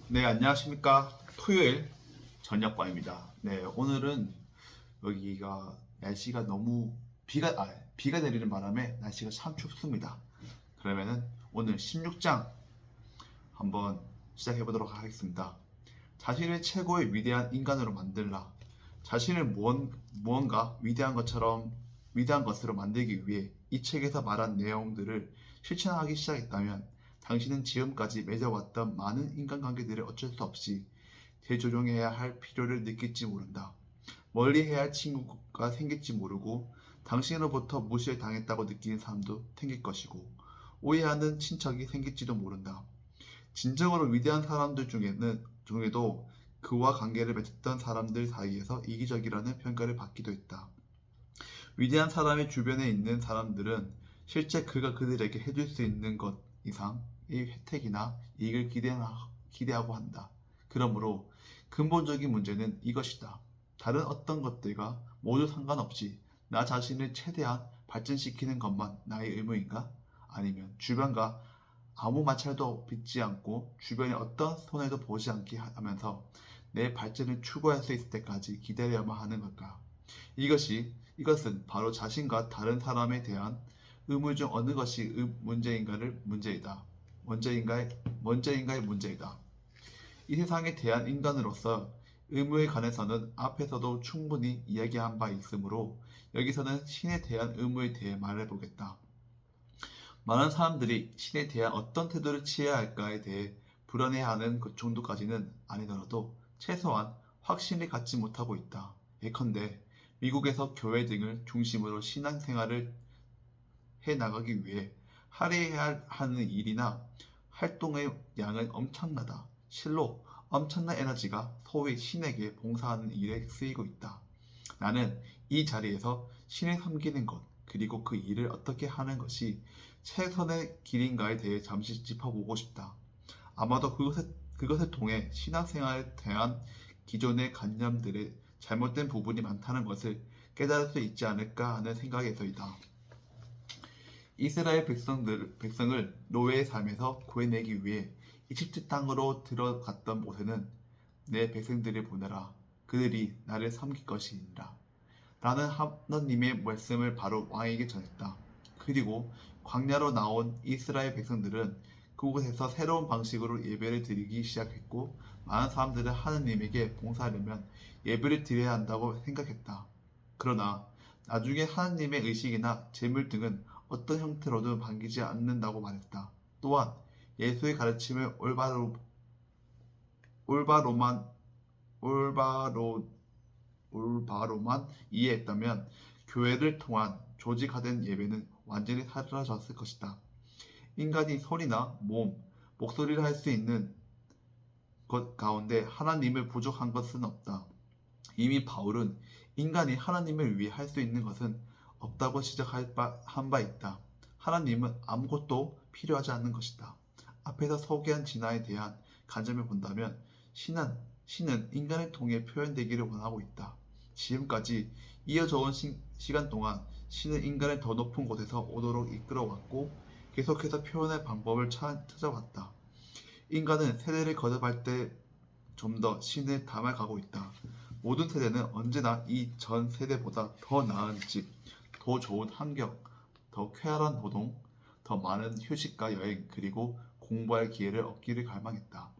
네, 안녕하십니까. 토요일 저녁반입니다. 네, 오늘은 여기가 날씨가 너무 비가 내리는 바람에 날씨가 참 춥습니다. 그러면은 오늘 16장 한번 시작해 보도록 하겠습니다. 자신을 최고의 위대한 인간으로 만들라. 자신을 무언가 위대한 것으로 만들기 위해 이 책에서 말한 내용들을 실천하기 시작했다면 당신은 지금까지 맺어왔던 많은 인간관계들을 어쩔 수 없이 재조정해야 할 필요를 느낄지 모른다. 멀리해야 할 친구가 생길지 모르고 당신으로부터 무시를 당했다고 느끼는 사람도 생길 것이고 오해하는 친척이 생길지도 모른다. 진정으로 위대한 사람들 중에도 그와 관계를 맺었던 사람들 사이에서 이기적이라는 평가를 받기도 했다. 위대한 사람의 주변에 있는 사람들은 실제 그가 그들에게 해줄 수 있는 것 이상의 혜택이나 이익을 기대하고 한다. 그러므로 근본적인 문제는 이것이다. 다른 어떤 것들과 모두 상관없이 나 자신을 최대한 발전시키는 것만 나의 의무인가? 아니면 주변과 아무 마찰도 빚지 않고 주변의 어떤 손해도 보지 않게 하면서 내 발전을 추구할 수 있을 때까지 기다려야만 하는 걸까? 이것은 바로 자신과 다른 사람에 대한 의무 중 어느 것이 문제인가를 먼저인가의 문제이다. 이 세상에 대한 인간으로서 의무에 관해서는 앞에서도 충분히 이야기한 바 있으므로 여기서는 신에 대한 의무에 대해 말해보겠다. 많은 사람들이 신에 대한 어떤 태도를 취해야 할까에 대해 불안해하는 그 정도까지는 아니더라도 최소한 확신을 갖지 못하고 있다. 예컨대 미국에서 교회 등을 중심으로 신앙생활을 해나가기 위해 할애해야 하는 일이나 활동의 양은 엄청나다. 실로 엄청난 에너지가 소위 신에게 봉사하는 일에 쓰이고 있다. 나는 이 자리에서 신을 섬기는 것, 그리고 그 일을 어떻게 하는 것이 최선의 길인가에 대해 잠시 짚어보고 싶다. 아마도 그것을 통해 신앙생활에 대한 기존의 관념들의 잘못된 부분이 많다는 것을 깨달을 수 있지 않을까 하는 생각에서이다. 이스라엘 백성을 노예의 삶에서 구해내기 위해 이집트 땅으로 들어갔던 모세는 내 백성들을 보내라. 그들이 나를 섬길 것이니라. 라는 하나님의 말씀을 바로 왕에게 전했다. 그리고 광야로 나온 이스라엘 백성들은 그곳에서 새로운 방식으로 예배를 드리기 시작했고 많은 사람들은 하나님에게 봉사하려면 예배를 드려야 한다고 생각했다. 그러나 나중에 하나님의 의식이나 제물 등은 어떤 형태로든 반기지 않는다고 말했다. 또한 예수의 가르침을 올바로만 올바로 올바로만 이해했다면 교회를 통한 조직화된 예배는 완전히 사라졌을 것이다. 인간이 소리나 목소리를 할 수 있는 것 가운데 하나님을 부족한 것은 없다. 이미 바울은 인간이 하나님을 위해 할 수 있는 것은 없다고 한 바 있다. 하나님은 아무것도 필요하지 않는 것이다. 앞에서 소개한 진화에 대한 관점을 본다면 신은 인간을 통해 표현되기를 원하고 있다. 지금까지 이어져 온 시간 동안 신은 인간을 더 높은 곳에서 오도록 이끌어왔고 계속해서 표현할 방법을 찾아왔다. 인간은 세대를 거듭할 때 좀 더 신을 닮아가고 있다. 모든 세대는 언제나 이 전 세대보다 더 나은 집, 더 좋은 환경, 더 쾌활한 노동, 더 많은 휴식과 여행, 그리고 공부할 기회를 얻기를 갈망했다.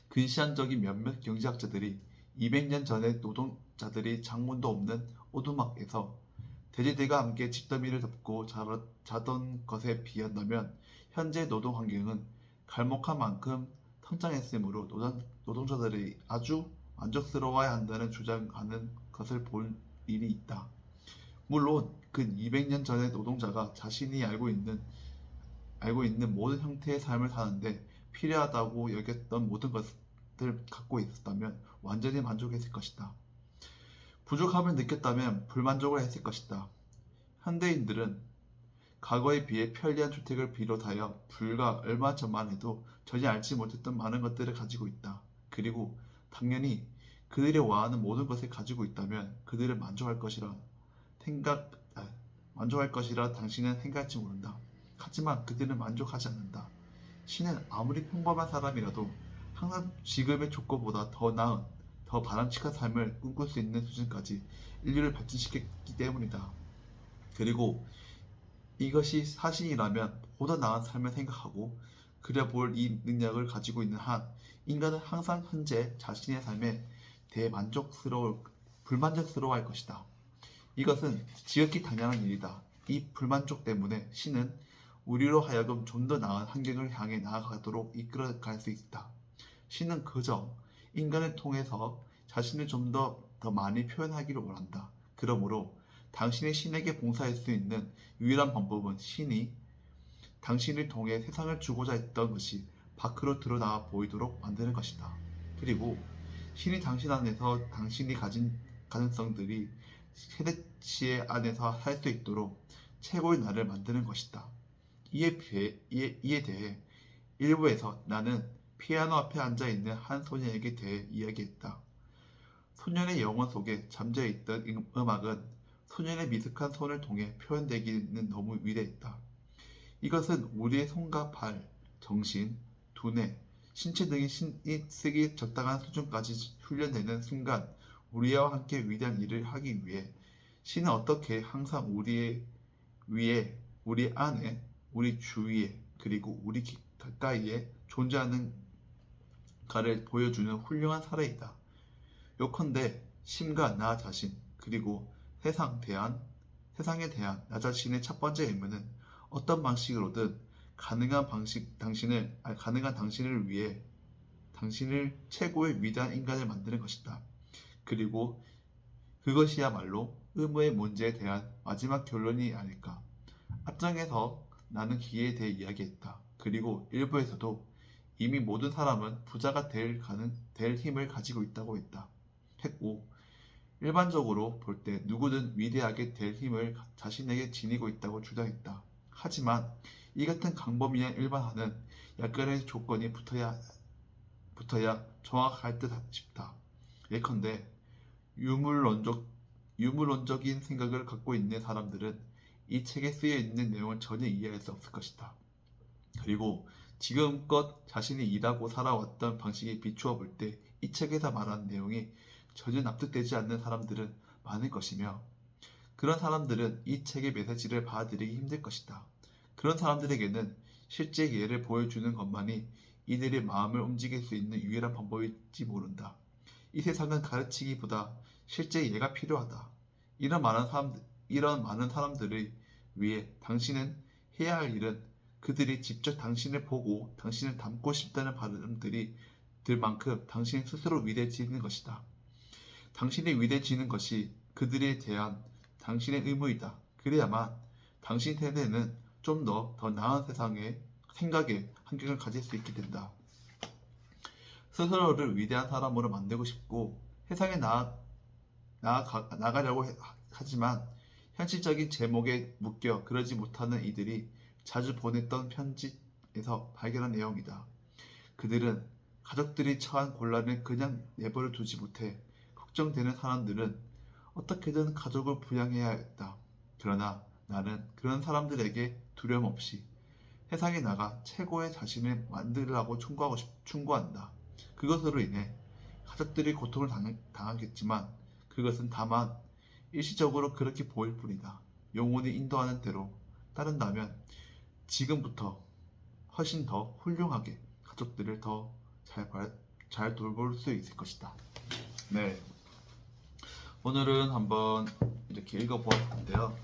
근시안적인 몇몇 경제학자들이 200년 전에 노동자들이 창문도 없는 오두막에서 돼지들과 함께 집더미를 덮고 자던 것에 비한다면 현재 노동 환경은 갈목한 만큼 성장했으므로 노동자들이 아주 만족스러워야 한다는 주장하는 것을 볼 일이 있다. 물론 근 200년 전의 노동자가 자신이 알고 있는 모든 형태의 삶을 사는데 필요하다고 여겼던 모든 것을 갖고 있었다면 완전히 만족했을 것이다. 부족함을 느꼈다면 불만족을 했을 것이다. 현대인들은 과거에 비해 편리한 주택을 비롯하여 불과 얼마 전만 해도 전혀 알지 못했던 많은 것들을 가지고 있다. 그리고 당연히 그들이 원하는 모든 것을 가지고 있다면 그들을 생각, 만족할 것이라 당신은 생각할지 모른다. 하지만 그들은 만족하지 않는다. 신은 아무리 평범한 사람이라도 항상 지금의 조건보다 더 나은, 더 바람직한 삶을 꿈꿀 수 있는 수준까지 인류를 발전시켰기 때문이다. 그리고 이것이 사실이라면 보다 나은 삶을 생각하고 그려볼 이 능력을 가지고 있는 한 인간은 항상 현재 자신의 삶에 불만족스러워할 것이다. 이것은 지극히 당연한 일이다. 이 불만족 때문에 신은 우리로 하여금 좀 더 나은 환경을 향해 나아가도록 이끌어갈 수 있다. 신은 그저 인간을 통해서 자신을 좀 더 많이 표현하기를 원한다. 그러므로 당신이 신에게 봉사할 수 있는 유일한 방법은 신이 당신을 통해 세상을 주고자 했던 것이 밖으로 드러나 보이도록 만드는 것이다. 그리고 신이 당신 안에서 당신이 가진 가능성들이 최대치 안에서 살 수 있도록 최고의 나를 만드는 것이다. 이에 대해 일부에서 나는 피아노 앞에 앉아있는 한 소년에게 대해 이야기했다. 소년의 영혼 속에 잠재있던 음악은 소년의 미숙한 손을 통해 표현되기는 너무 위대했다. 이것은 우리의 손과 발, 정신, 두뇌, 신체 등이 신이 쓰기 적당한 수준까지 훈련되는 순간 우리와 함께 위대한 일을 하기 위해 신은 어떻게 항상 우리 위에, 우리 안에, 우리 주위에, 그리고 우리 가까이에 존재하는가를 보여주는 훌륭한 사례이다. 요컨대 신과 나 자신, 그리고 세상에 대한 나 자신의 첫 번째 의무는 어떤 방식으로든 가능한 당신을 위해 당신을 최고의 위대한 인간을 만드는 것이다. 그리고 그것이야말로 의무의 문제에 대한 마지막 결론이 아닐까. 앞장에서 나는 기회에 대해 이야기했다. 그리고 일부에서도 이미 모든 사람은 부자가 될 힘을 가지고 있다고 했고, 일반적으로 볼 때 누구든 위대하게 될 힘을 자신에게 지니고 있다고 주장했다. 하지만 이 같은 광범위한 일반화는 약간의 조건이 붙어야 정확할 듯 싶다. 예컨대 유물론적인 생각을 갖고 있는 사람들은 이 책에 쓰여 있는 내용을 전혀 이해할 수 없을 것이다. 그리고 지금껏 자신이 일하고 살아왔던 방식에 비추어 볼 때 이 책에서 말하는 내용이 전혀 납득되지 않는 사람들은 많을 것이며, 그런 사람들은 이 책의 메시지를 받아들이기 힘들 것이다. 그런 사람들에게는 실제 예를 보여주는 것만이 이들의 마음을 움직일 수 있는 유일한 방법일지 모른다. 이 세상은 가르치기보다 실제 예가 필요하다. 이런 많은 사람들을 위해 당신은 해야 할 일은 그들이 직접 당신을 보고 당신을 닮고 싶다는 바람들이 들 만큼 당신 스스로 위대해지는 것이다. 당신이 위대해지는 것이 그들에 대한 당신의 의무이다. 그래야만 당신 세대는 좀 더 나은 생각의 환경을 가질 수 있게 된다. 스스로를 위대한 사람으로 만들고 싶고 세상에 나가려고 하지만 현실적인 제목에 묶여 그러지 못하는 이들이 자주 보냈던 편지에서 발견한 내용이다. 그들은 가족들이 처한 곤란을 그냥 내버려 두지 못해 걱정되는 사람들은 어떻게든 가족을 부양해야 했다. 그러나 나는 그런 사람들에게 두려움 없이 세상에 나가 최고의 자신을 만들라고 충고한다. 그것으로 인해 가족들이 고통을 당하겠지만 그것은 다만 일시적으로 그렇게 보일 뿐이다. 영혼이 인도하는 대로 따른다면 지금부터 훨씬 더 훌륭하게 가족들을 더 잘 돌볼 수 있을 것이다. 네, 오늘은 한번 이렇게 읽어보았는데요.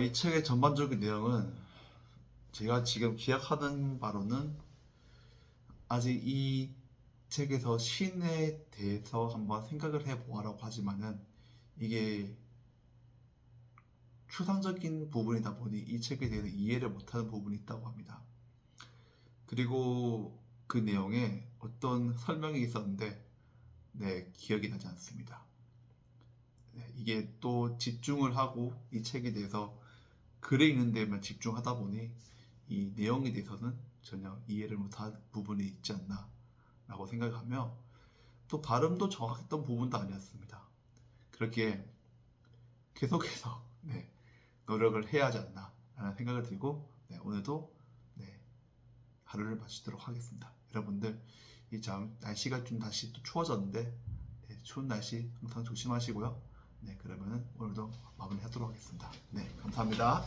이 책의 전반적인 내용은 제가 지금 기억하는 바로는 아직 이 책에서 신에 대해서 한번 생각을 해보라고 하지만은 이게 추상적인 부분이다 보니 이 책에 대해서 이해를 못하는 부분이 있다고 합니다. 그리고 그 내용에 어떤 설명이 있었는데 기억이 나지 않습니다. 이게 또 집중을 하고 이 책에 대해서 글에 있는 데만 집중하다 보니 이 내용에 대해서는 전혀 이해를 못한 부분이 있지 않나 라고 생각하며, 또 발음도 정확했던 부분도 아니었습니다. 그렇게 계속해서 노력을 해야 하지 않나 라는 생각을 들고 오늘도 하루를 마치도록 하겠습니다. 여러분들 참 날씨가 좀 다시 또 추워졌는데 네, 추운 날씨 항상 조심하시고요. 네, 그러면은 오늘도 마무리하도록 하겠습니다. 네, 감사합니다.